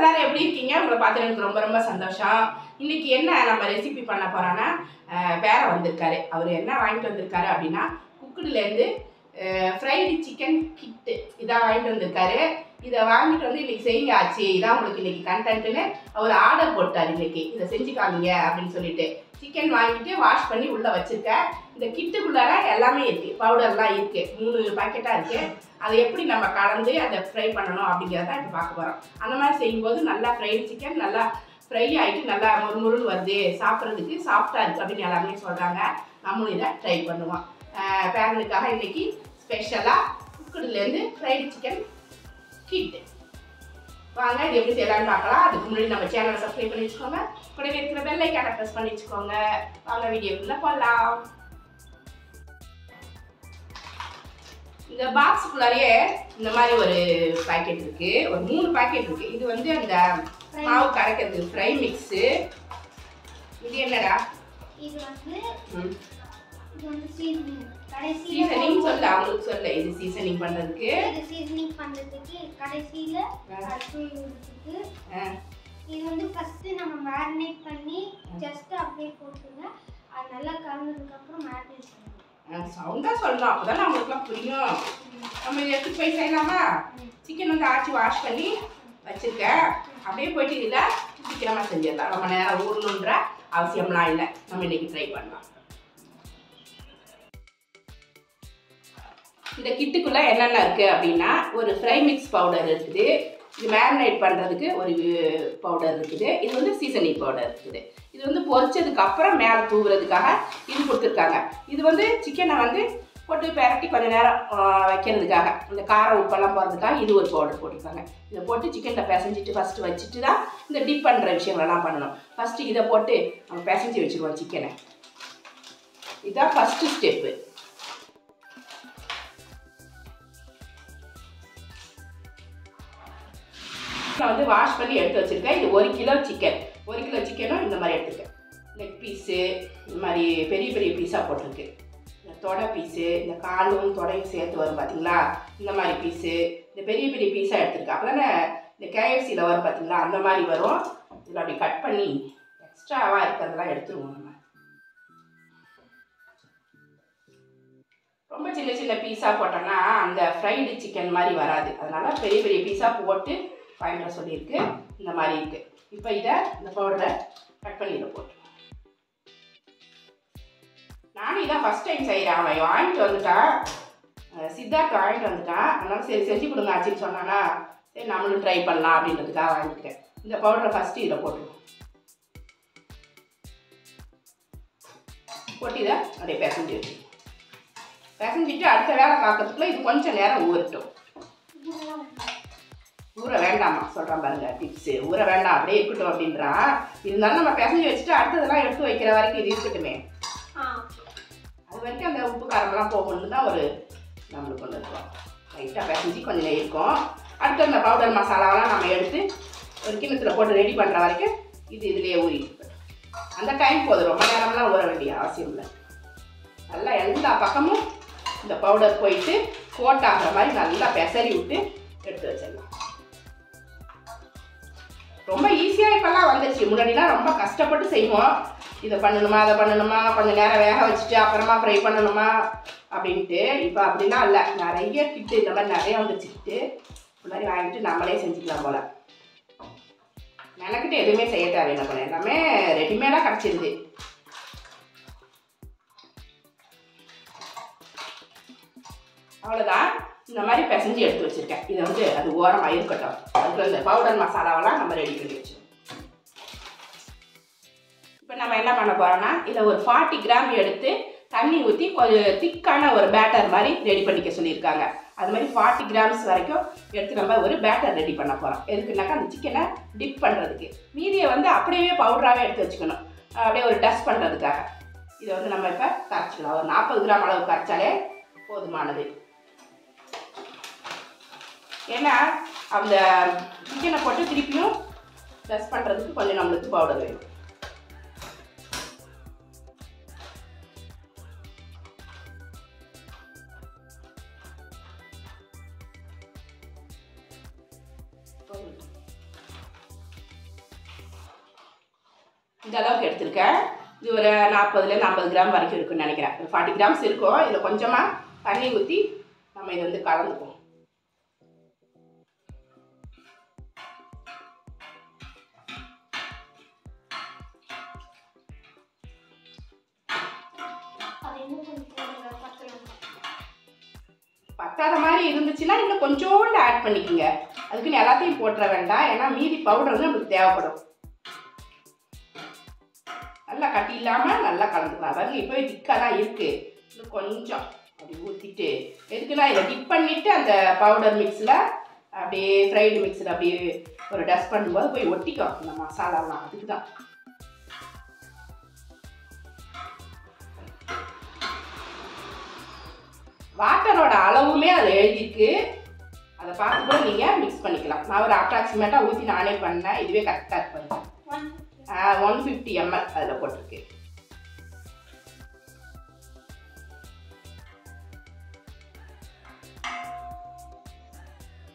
எல்லாரும் எப்படி இருக்கீங்க? உங்களை பார்த்து எனக்கு ரொம்ப ரொம்ப சந்தோஷம். இன்னைக்கு என்ன நம்ம ரெசிபி பண்ண போறோம்னா, பேரன் வந்திருக்காரு. அவர் என்ன வாங்கிட்டு வந்திருக்காரு அப்படின்னா, குக்குடுலேருந்து ஃப்ரைடு சிக்கன் கிட்டு இதான் வாங்கிட்டு வந்திருக்காரு. இதை வாங்கிட்டு வந்து இன்னைக்கு செய்யுங்க ஆச்சு, இதான் உங்களுக்கு இன்னைக்கு கண்டென்ட்னு அவர் ஆர்டர் போட்டார். இன்னைக்கு இதை செஞ்சு காமிங்க அப்படின்னு சொல்லிட்டு சிக்கன் வாங்கிட்டு வாஷ் பண்ணி உள்ளே வச்சுருக்கேன். இந்த கிட்டுக்குள்ளார எல்லாமே இருக்குது, பவுடர்லாம் இருக்குது, 3 பாக்கெட்டாக இருக்குது. அதை எப்படி நம்ம கலந்து அதை ஃப்ரை பண்ணணும் அப்படிங்கிறத இப்போ பார்க்க போகிறோம். அந்த மாதிரி செய்யும்போது நல்லா ஃப்ரைடு சிக்கன் நல்லா ஃப்ரை ஆகிட்டு நல்லா முருன்னு வருது, சாப்பிட்றதுக்கு சாஃப்டாக இருக்குது அப்படின்னு எல்லாருமே சொல்கிறாங்க. நம்மளும் இதை ட்ரை பண்ணுவோம். பேரனுக்காக இன்றைக்கி ஸ்பெஷலாக குக்குடுலேருந்து ஃப்ரைடு சிக்கன் கிட்டு. வாங்க இது எப்படி செய்யலான்னு பார்க்கலாம். அதுக்கு முன்னாடி நம்ம சேனலை சப்ஸ்கிரைப் பண்ணி வச்சுக்கோங்க, கூடவே இருக்கிற பெல் ஐக்கானை ப்ரெஸ் பண்ணி வச்சுக்கோங்க. வாங்க வீடியோக்குள்ளே போகலாம். இந்த பாக்ஸுக்குள்ளாரையே இந்த மாதிரி ஒரு பாக்கெட் இருக்குது, ஒரு 3 பாக்கெட் இருக்குது. இது வந்து அந்த மாவு கரைக்கிறது ஃப்ரை மிக்ஸு. இது என்னடா? இது வந்து சீசனிங் சொல்ல, அவங்களுக்கு சொல்ல. இது சீசனிங் பண்ணுறதுக்கு, இது சீசனிங் பண்ணுறதுக்கு கடைசியில் தூவிடுறதுக்கு. இது வந்து ஃபஸ்ட்டு நம்ம மேரினேட் பண்ணி ஜஸ்ட் அப்படியே போட்டுருங்க. அது நல்லா கலந்ததுக்கப்புறம் மேரினேட் பண்ணணும். சவுண்டாக சொல்லணும், அப்போ தான் நம்மளுக்குலாம் புரியும். நம்ம இதை எடுத்து போய் செய்யலாமா? சிக்கன் வந்து ஆச்சி வாஷ் பண்ணி வச்சுருக்கேன். அப்படியே போயிட்டு இதில் சீக்கிரமாக செஞ்சிடலாம். ரொம்ப நேரம் ஊறணுன்ற அவசியம்லாம் இல்லை. நம்ம இன்றைக்கி ட்ரை பண்ணலாம். இந்த கிட்டுக்குள்ளே என்னென்ன இருக்குது அப்படின்னா, ஒரு ஃப்ரை மிக்ஸ் பவுடர் இருக்குது, இது மேரினேட் பண்ணுறதுக்கு ஒரு பவுடர் இருக்குது, இது வந்து சீசனிங் பவுடர் இருக்குது, இது வந்து பொரிச்சதுக்கு அப்புறம் மேலே தூவுறதுக்காக இது கொடுத்துருக்காங்க. இது வந்து சிக்கனை வந்து போட்டு பெரட்டி கொஞ்சம் நேரம் வைக்கிறதுக்காக, இந்த காரம் உப்பெல்லாம் போகிறதுக்காக இது ஒரு பவுடர் போட்டிருக்காங்க. இதை போட்டு சிக்கனில் பிசைஞ்சிட்டு ஃபஸ்ட்டு வச்சுட்டு தான் இந்த டிப் பண்ணுற விஷயங்களெல்லாம் பண்ணணும். ஃபஸ்ட்டு இதை போட்டு நம்ம பிசைஞ்சு வச்சுருவோம் சிக்கனை. இதுதான் ஃபஸ்ட்டு ஸ்டெப்பு. நான் வந்து வாஷ் பண்ணி எடுத்து வச்சுருக்கேன். இது 1 கிலோ சிக்கன். 1 கிலோ சிக்கனும் இந்த மாதிரி எடுத்துருக்கேன். லெக் பீஸு இந்த மாதிரி பெரிய பெரிய பீஸாக போட்டிருக்கு. இந்த தொடை பீஸு, இந்த காலும் தொடையும் சேர்த்து வரும் பார்த்தீங்களா, இந்த மாதிரி பீஸு, இந்த பெரிய பெரிய பீஸாக எடுத்துருக்கேன். அப்போ தானே இந்த கேஎஃப்சியில் வரும் பார்த்தீங்களா, அந்த மாதிரி வரும். இதில் அப்படி கட் பண்ணி எக்ஸ்ட்ராவாக இருக்கிறதெல்லாம் எடுத்துருவோம். நம்ம ரொம்ப சின்ன சின்ன பீஸாக போட்டோம்னா அந்த ஃப்ரைடு சிக்கன் மாதிரி வராது. அதனால் பெரிய பெரிய பீஸாக போட்டு வாங்கிட்டு வர சொல்லியிருக்கு. இந்த மாதிரி இருக்குது. இப்போ இதை இந்த பவுடரை கட் பண்ணி இதை போட்டு, நானும் இதான் ஃபஸ்ட் டைம் செய்கிறேன். அவன் வாங்கிட்டு வந்துட்டான், சித்தார்த் வாங்கிட்டு வந்துட்டான். அதனால சரி செஞ்சு கொடுங்க ஆச்சுன்னு சொன்னானா, சரி நம்மளும் ட்ரை பண்ணலாம் அப்படின்றதுக்காக வாங்கிக்கிறேன். இந்த பவுடரை ஃபஸ்ட்டு இதில் போட்டுருவோம். போட்டு இதை அப்படியே பிசைஞ்சு வச்சு பிசைஞ்சிட்டு அடுத்த வேலை பார்க்கறதுக்குள்ள இது கொஞ்சம் நேரம் ஊறட்டும். ஊற வேண்டாமா சொல்கிறான் பாருங்க டிப்ஸு. ஊற வேண்டாம் அப்படியே இருக்கட்டும் அப்படின்றான். இருந்தாலும் நம்ம பிசைஞ்சு வச்சுட்டு அடுத்ததெல்லாம் எடுத்து வைக்கிற வரைக்கும் இது இருக்கட்டுமே. அது வரைக்கும் அந்த உப்பு காரமெல்லாம் போகணுன்னு தான் ஒரு நம்மளுக்கு ஒன்று இருக்கும். லைட்டாக பிசைஞ்சு கொஞ்சம் நேரம் இருக்கும். அடுத்து அந்த பவுடர் மசாலாவெல்லாம் நம்ம எடுத்து ஒரு கிண்ணத்தில் போட்டு ரெடி பண்ணுற வரைக்கும் இது இதுலேயே ஊறிட்டு அந்த டைம் போதும். ரொம்ப நேரம்லாம் ஊற வேண்டிய அவசியம் இல்லை. நல்லா எல்லா பக்கமும் இந்த பவுடர் போயிட்டு கோட் ஆகிற மாதிரி நல்லா பெசரி விட்டு எடுத்து வச்சிடலாம். ரொம்ப ஈஸியாக இப்போல்லாம் வந்துடுச்சு. முன்னாடிலாம் ரொம்ப கஷ்டப்பட்டு செய்வோம். இதை பண்ணணுமா அதை பண்ணணுமா, கொஞ்சம் நேரம் வேக வச்சுட்டு அப்புறமா ஃப்ரை பண்ணணுமா அப்படின்ட்டு. இப்போ அப்படிலாம் இல்லை, நிறைய கிட்டு இந்த மாதிரி நிறைய வந்துச்சுக்கிட்டு இந்த மாதிரி வாங்கிட்டு நம்மளே செஞ்சுக்கலாம் போல். எனக்கிட்ட எதுவுமே செய்ய தேவையில்லை போல, எல்லாமே ரெடிமேடாக கிடச்சிருது. அவ்வளோதான். இந்த மாதிரி பிசைஞ்சு எடுத்து வச்சுருக்கேன். இதை வந்து அது ஓரமாக இருக்கட்டும். அதுக்கு இந்த பவுடர் மசாலாவெல்லாம் நம்ம ரெடி பண்ணி வச்சுருக்கோம். இப்போ நம்ம என்ன பண்ண போகிறோம்னா, இதில் ஒரு 40 கிராம் எடுத்து தண்ணி ஊற்றி கொஞ்சம் திக்கான ஒரு பேட்டர் மாதிரி ரெடி பண்ணிக்க சொல்லியிருக்காங்க. அது மாதிரி 40 கிராம்ஸ் வரைக்கும் எடுத்து நம்ம ஒரு பேட்டர் ரெடி பண்ண போகிறோம். எதுக்குனாக்கா அந்த சிக்கனை டிப் பண்ணுறதுக்கு. மீதியை வந்து அப்படியே பவுடராகவே எடுத்து வச்சுக்கணும், அப்படியே ஒரு டஸ்ட் பண்ணுறதுக்காக. இதை வந்து நம்ம இப்போ கரைச்சிக்கலாம். ஒரு 40 கிராம் அளவு கரைச்சாலே போதுமானது. ஏன்னா அந்த சிக்கனை போட்டு திருப்பியும் டஸ்ட் பண்ணுறதுக்கு கொஞ்சம் நம்மளுக்கு பவுடர் வேணும். இந்த அளவுக்கு எடுத்திருக்கேன். இது ஒரு 40லேருந்து 50 கிராம் வரைக்கும் இருக்குன்னு நினைக்கிறேன். ஒரு 40 கிராம்ஸ் இருக்கும். இதில் கொஞ்சமாக தண்ணி ஊற்றி நம்ம இதை வந்து கலந்துப்போம். பத்தாத மாதிரி இருந்துச்சுன்னா இன்னும் கொஞ்சோண்டு ஆட் பண்ணிக்கோங்க. அதுக்குன்னு எல்லாத்தையும் போட்டுற வேண்டாம், ஏன்னா மீதி பவுடர் வந்து நமக்கு தேவைப்படும். நல்லா கட்டி இல்லாமல் நல்லா கலந்துக்கலாம். பாருங்க இப்போ திக்காக தான் இருக்குது. இன்னும் கொஞ்சம் அப்படி ஊற்றிட்டு எதுக்குன்னா இதை டிப் பண்ணிவிட்டு அந்த பவுடர் மிக்ஸில் அப்படியே ஃப்ரைடு மிக்ஸில் அப்படியே ஒரு டஸ்ட் பண்ணும்போது போய் ஒட்டிக்கும் இந்த மசாலாலாம். அதுக்கு தான். வாட்டரோட அளவுமே அதில் எழுதியிருக்கு. அதை பார்த்து கூட நீங்கள் மிக்ஸ் பண்ணிக்கலாம். நான் ஒரு அப்ராக்சிமேட்டாக ஊற்றி நானே பண்ணேன். இதுவே கரெக்டாக இருப்பாங்க. 150 ml அதில் போட்டிருக்கு.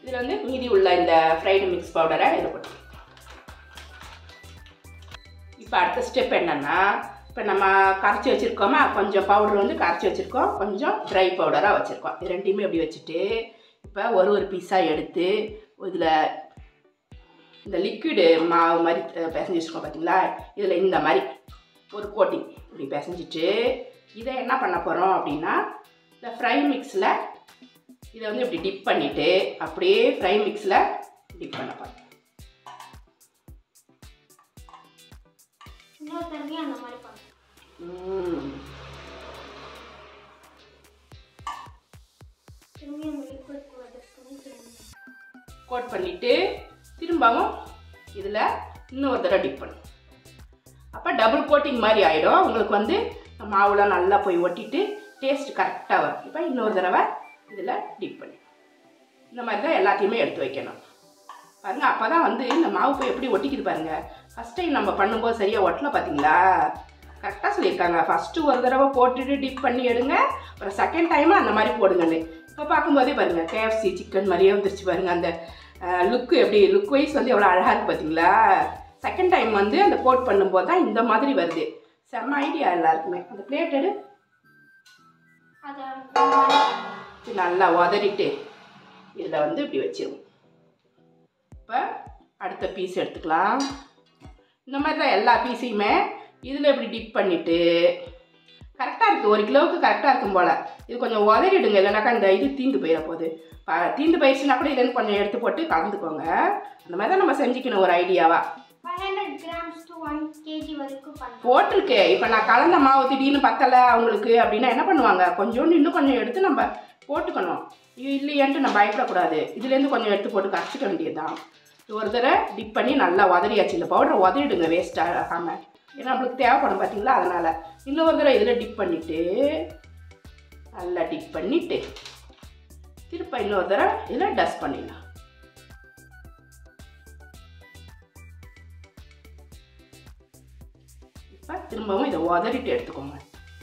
இதில் வந்து மீதி உள்ள இந்த ஃப்ரைடு மிக்ஸ் பவுடரை இதில் போட்டு. இப்போ அடுத்த ஸ்டெப் என்னென்னா, இப்போ நம்ம கரைச்சி வச்சுருக்கோமா, கொஞ்சம் பவுடர் வந்து கரைச்சி வச்சுருக்கோம், கொஞ்சம் ட்ரை பவுடராக வச்சுருக்கோம். இது ரெண்டையுமே இப்படி வச்சுட்டு இப்போ ஒரு பீஸாக எடுத்து இதில் இந்த லிக்விடு மாவு மாதிரி பிசைஞ்சு வச்சுருக்கோம் பார்த்தீங்களா, இதில் இந்த மாதிரி ஒரு கோட்டிங் இப்படி பிசைஞ்சிட்டு இதை என்ன பண்ண போகிறோம் அப்படின்னா, இந்த ஃப்ரை மிக்ஸில் இதை வந்து இப்படி டிப் பண்ணிவிட்டு அப்படியே ஃப்ரை மிக்ஸில் டிப் பண்ண போகிறோம். கோட் பண்ணிவிட்டு திரும்பவும் இதில் இன்னொரு தடவை டிப் பண்ணும். அப்போ டபுள் கோட்டிங் மாதிரி ஆகிடும். உங்களுக்கு வந்து மாவுலாம் நல்லா போய் ஒட்டிட்டு டேஸ்ட் கரெக்டாக வரும். இப்போ இன்னொரு தடவை இதில் டிப் பண்ணி இந்த மாதிரி தான் எல்லாத்தையுமே எடுத்து வைக்கணும். பாருங்கள், அப்போ தான் வந்து இந்த மாவு போய் எப்படி ஒட்டிக்குது பாருங்கள். ஃபஸ்ட் டைம் நம்ம பண்ணும்போது சரியாக ஒட்டலை பார்த்தீங்களா. கரெக்டாக சொல்லியிருக்காங்க, ஃபஸ்ட்டு ஒரு தடவை போட்டுட்டு டிப் பண்ணி எடுங்க, அப்புறம் செகண்ட் டைமும் அந்த மாதிரி போடுங்கன்னு. இப்போ பார்க்கும்போதே பாருங்கள், KFC சிக்கன் மாதிரியே வந்துருச்சு பாருங்கள். அந்த லுக்கு எப்படி லுக் வைஸ் வந்து எவ்வளோ அழகாக இருக்குது பார்த்தீங்களா. செகண்ட் டைம் வந்து அந்த கோட் பண்ணும்போது தான் இந்த மாதிரி வருது. செம்ம ஐடியா எல்லாருக்குமே. அந்த பிளேட் எடு, நல்லா உதறிட்டு இதில் வந்து இப்படி வச்சிருவோம். இப்போ அடுத்த பீஸ் எடுத்துக்கலாம். இந்த மாதிரி தான் எல்லா பீஸையுமே இதில் இப்படி டிப் பண்ணிவிட்டு கரெக்டாக இருக்குது. 1 கிலோவுக்கு கரெக்டாக இருக்கும் போல். இது கொஞ்சம் உதறிடுங்க, இல்லைனாக்கா இந்த இது தீந்து போயிட போகுது. தீந்து போயிடுச்சுன்னா கூட இதுலேருந்து கொஞ்சம் எடுத்து போட்டு கலந்துக்கோங்க. அந்த மாதிரி தான் நம்ம செஞ்சுக்கணும் ஒரு ஐடியாவாக. 500 grams to 1 kg வரைக்கும் போட்டிருக்கு. இப்போ நான் கலந்த மாவு திடீர்னு பத்தலை அவங்களுக்கு அப்படின்னா என்ன பண்ணுவாங்க, கொஞ்சோண்டு இன்னும் கொஞ்சம் எடுத்து நம்ம போட்டுக்கணும். இல்லையன்ட்டு நம்ம பயப்படக்கூடாது. இதுலேருந்து கொஞ்சம் எடுத்து போட்டு கரைச்சிக்க வேண்டியது தான். ஒரு தடவை டிப் பண்ணி நல்லா உதறியாச்சு. இந்த பவுடரை உதறிடுங்க வேஸ்ட் ஆகாமல், ஏன்னா நம்மளுக்கு தேவைப்படும் பார்த்தீங்களா. அதனால் இன்னொரு தடவை இதில் டிப் பண்ணிவிட்டு நல்லா டிப் பண்ணிவிட்டு திருப்ப இன்னொரு தடவை இதில் டஸ்ட் பண்ணிடலாம். இப்போ திரும்பவும் இதை உதறிட்டு எடுத்துக்கோங்க.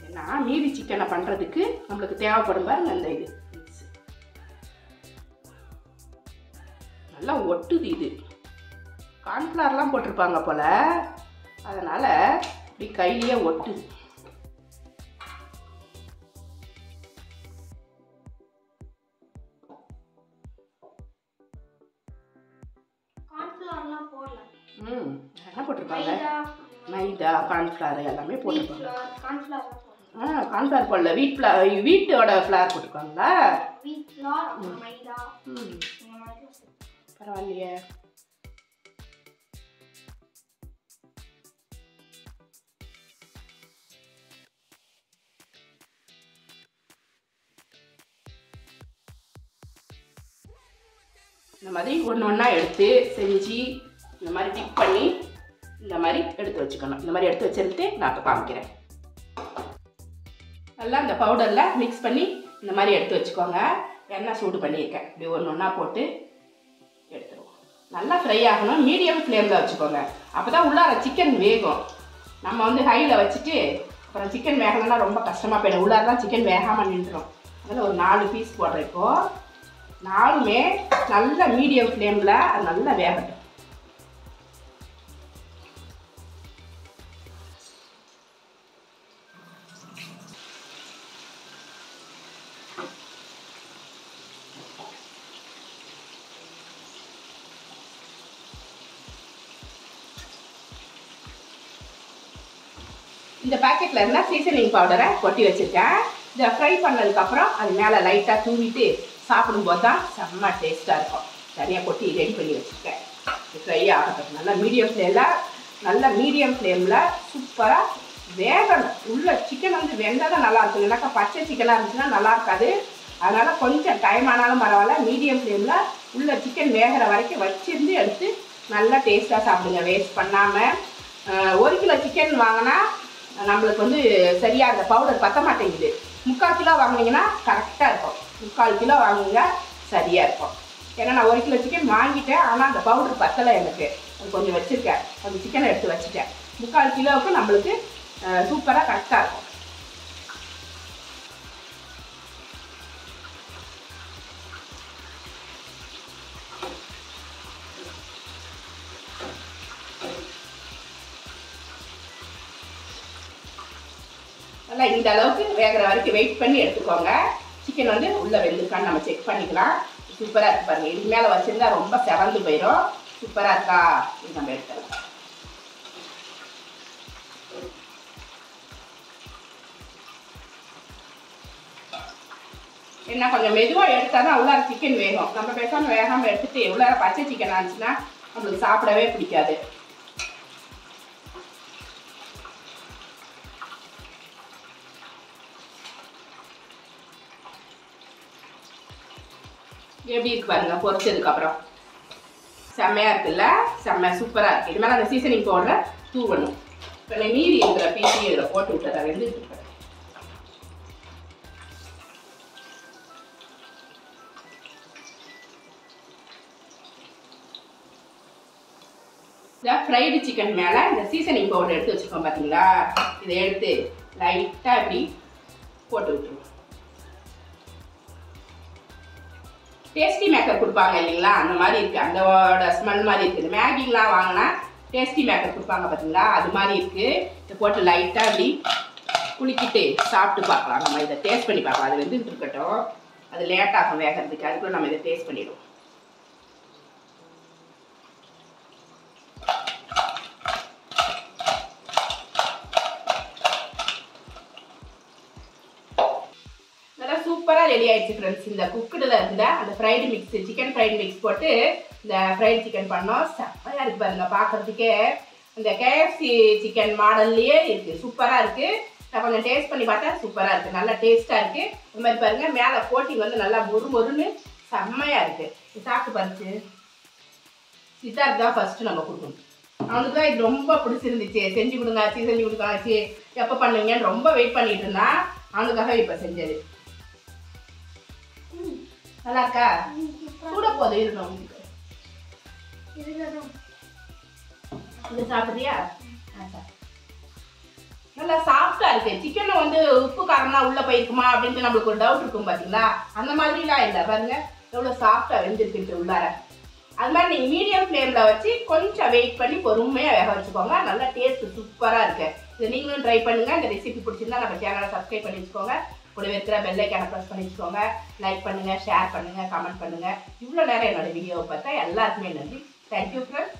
ஏன்னா மீதி சிக்கனை பண்ணுறதுக்கு நம்மளுக்கு தேவைப்படும் பாருங்க அந்த இது நல்லா ஒட்டுது. இது கார்ன்ஃப்ளவர்லாம் போட்டிருப்பாங்க போல், அதனால் இப்படி கையிலேயே ஒட்டுது. கார்ன்ஃப்ளவர்லாம் போடல. என்ன போட்டிருப்பாங்க, மைதா கார்ன்ஃப்ளவர் எல்லாமே போட்டிருப்பாங்க. கார்ன்ஃப்ளவர் போடல, வீட்டோட ஃப்ளவர் போட்டிருக்காங்களா. பரவாயில்லையே. இந்த மாதிரி ஒன்று ஒன்றா எடுத்து செஞ்சு இந்த மாதிரி டிப் பண்ணி இந்த மாதிரி எடுத்து வச்சுக்கணும். இந்த மாதிரி எடுத்து வச்சுட்டு நான் இப்போ காமிக்கிறேன். நல்லா இந்த பவுடரில் மிக்ஸ் பண்ணி இந்த மாதிரி எடுத்து வச்சுக்கோங்க. எண்ணெய் சூடு பண்ணியிருக்கேன். இப்படி ஒன்று ஒன்றா போட்டு எடுத்துருவோம். நல்லா ஃப்ரை ஆகணும். மீடியம் ஃப்ளேமில் வச்சுக்கோங்க. அப்போ தான் உள்ளார சிக்கன் வேகும். நம்ம வந்து ஹையில் வச்சுட்டு அப்புறம் சிக்கன் வேகலைன்னா ரொம்ப கஷ்டமாக போயிடும். உள்ளார தான் சிக்கன் வேகாமல் நின்றுடும். அதில் ஒரு 4 பீஸ் போடுறேன். இப்போது 4மே நல்ல மீடியம் ஃப்ளேமில் அது நல்லா வேகட்டும். இந்த பேக்கெட்டில் இருந்தால் சீசனிங் பவுடரை கொட்டி வச்சுருக்கேன். இதை ஃப்ரை பண்ணதுக்கப்புறம் அது மேலே லைட்டாக தூவிட்டு சாப்பிடும்போது தான் செம்ம டேஸ்ட்டாக இருக்கும். தனியாக கொட்டி ரெடி பண்ணி வச்சுருக்கேன். ஃப்ரை ஆகட்டும். நல்லா மீடியம் ஃப்ளேமில் சூப்பராக வேகணும். உள்ள சிக்கன் வந்து வெந்தால் தான் நல்லாயிருக்கும். இல்லைனாக்கா பச்சை சிக்கனாக இருந்துச்சுன்னா நல்லா இருக்காது. அதனால் கொஞ்சம் டைம் ஆனாலும் பரவாயில்ல, மீடியம் ஃப்ளேமில் உள்ள சிக்கன் வேகிற வரைக்கும் வச்சிருந்து எடுத்து நல்லா டேஸ்ட்டாக சாப்பிடுங்க, வேஸ்ட் பண்ணாமல். 1 கிலோ சிக்கன் வாங்கினா நம்மளுக்கு வந்து சரியாக அந்த பவுடர் பற்ற மாட்டேங்குது. 3/4 கிலோ வாங்கினீங்கன்னா கரெக்டாக இருக்கும். 3/4 கிலோ வாங்குங்க, சரியாக இருக்கும். ஏன்னா நான் 1 கிலோ சிக்கன் வாங்கிட்டேன், ஆனால் அந்த பவுடர் பத்தலை எனக்கு. அது கொஞ்சம் வச்சுருக்கேன், கொஞ்சம் சிக்கனை எடுத்து வச்சுட்டேன். 3/4 கிலோவுக்கு நம்மளுக்கு சூப்பராக கரெக்டாக இருக்கும். நல்லா இந்த அளவுக்கு வேகிற வரைக்கும் வெயிட் பண்ணி எடுத்துக்கோங்க. சிக்கன் வந்து உள்ளே வெந்திருக்கான்னு நம்ம செக் பண்ணிக்கலாம். சூப்பராக இருக்கு பாருங்கள். இதுக்கு மேலே வச்சுருந்தா ரொம்ப செவந்து போயிடும். சூப்பராக இருக்கா? இது நம்ம எடுத்துக்கலாம். என்ன கொஞ்சம் மெதுவாக எடுத்தால் தான் உள்ளார சிக்கன் வேகும். நம்ம பேசாமல் வேகாமல் எடுத்துகிட்டு உள்ளார பச்சை சிக்கன் ஆச்சுன்னா நம்மளுக்கு சாப்பிடவே பிடிக்காது. எப்படி இருக்கு பாருங்க பொரிச்சதுக்கப்புறம். செம்மையாக இருக்குல்ல? செம்ம சூப்பராக இருக்குது. இது மேலே அந்த சீசனிங் பவுடரை தூவணும். இப்போ நான் மீதி இருக்கிற பீஸையும் இதில் போட்டு விட்டுறேன். வெந்துட்டு இருக்கேன். இந்த ஃப்ரைடு சிக்கன் மேலே இந்த சீசனிங் பவுடர் எடுத்து வச்சுருக்கோம் பார்த்தீங்களா? இதை எடுத்து லைட்டாக இப்படி போட்டு விட்டுருவோம். டேஸ்டி மேக்கர் கொடுப்பாங்க இல்லைங்களா? அந்த மாதிரி இருக்குது. அதோட ஸ்மெல் மாதிரி இருக்குது. மேகிலாம் வாங்கினா டேஸ்டி மேக்கர் கொடுப்பாங்க பார்த்தீங்களா? அது மாதிரி இருக்குது. இதை போட்டு லைட்டாக இப்படி குளிக்கிட்டு சாப்பிட்டு பார்க்கலாம். நம்ம இதை டேஸ்ட் பண்ணி பார்க்கலாம். அது வெந்துட்டு இருக்கட்டும். அது லேட்டாகும் வேகிறதுக்கு. அதுக்குள்ள நம்ம இதை டேஸ்ட் பண்ணிடுவோம். சூப்பராக ரெடி ஆயிடுச்சு ஃப்ரெண்ட்ஸ். இந்த குக்குடில் இருந்த அந்த fried mix, chicken fried mix போட்டு இந்த ஃப்ரைடு சிக்கன் பண்ணோம். செம்மையாக இருக்குது பாருங்க. பார்க்குறதுக்கே இந்த KFC சிக்கன் மாடல்லையே இருக்குது. சூப்பராக இருக்குது. நான் கொஞ்சம் டேஸ்ட் பண்ணி பார்த்தா சூப்பராக இருக்குது. நல்லா டேஸ்ட்டாக இருக்குது. இந்த மாதிரி பாருங்கள், மேலே கோட்டிங் வந்து நல்லா மொறுன்னு செம்மையாக இருக்குது. சாப்பிட்டு பாருச்சு. சித்தார்த்து தான் ஃபஸ்ட்டு நம்ம கொடுக்கணும். அவனுக்கு தான் இது ரொம்ப பிடிச்சிருந்துச்சு. செஞ்சு கொடுங்க ஆச்சு, செஞ்சு கொடுங்க ஆச்சு, எப்போ பண்ணுவீங்கன்னு ரொம்ப வெயிட் பண்ணிட்டு இருந்தான். அவனுக்காக இப்போ செஞ்சது. நல்லா இருக்கா? கூட போதும் இருக்கணும் உங்களுக்கு. இது சாப்பிட்றியா? நல்லா சாஃப்டா இருக்கு. சிக்கனை வந்து உப்பு காரம்னா உள்ள போயிருக்குமா அப்படின்ட்டு நம்மளுக்கு ஒரு டவுட் இருக்கும் பார்த்தீங்களா? அந்த மாதிரிலாம் இல்லை. பாருங்க எவ்வளோ சாஃப்டா வெந்திருக்கு உள்ளார. அது மாதிரி நீங்கள் மீடியம் ஃப்ளேமில் வச்சு கொஞ்சம் வெயிட் பண்ணி பொறுமையாக வேக வச்சுக்கோங்க. நல்லா டேஸ்ட் சூப்பராக இருக்கு. இதை நீங்களும் ட்ரை பண்ணுங்கள். இந்த ரெசிபி பிடிச்சிருந்தா நம்ம சேனலை சப்ஸ்கிரைப் பண்ணி வச்சுக்கோங்க. கூடவே இருக்கிற பெல் ஐக்கானை ப்ரெஸ் பண்ணி வச்சுக்கோங்க. லைக் பண்ணுங்கள், ஷேர் பண்ணுங்கள், கமெண்ட் பண்ணுங்கள். இவ்வளோ நேரம் என்னோட வீடியோவை பார்த்தா எல்லாருக்குமே நன்றி. Thank you friends.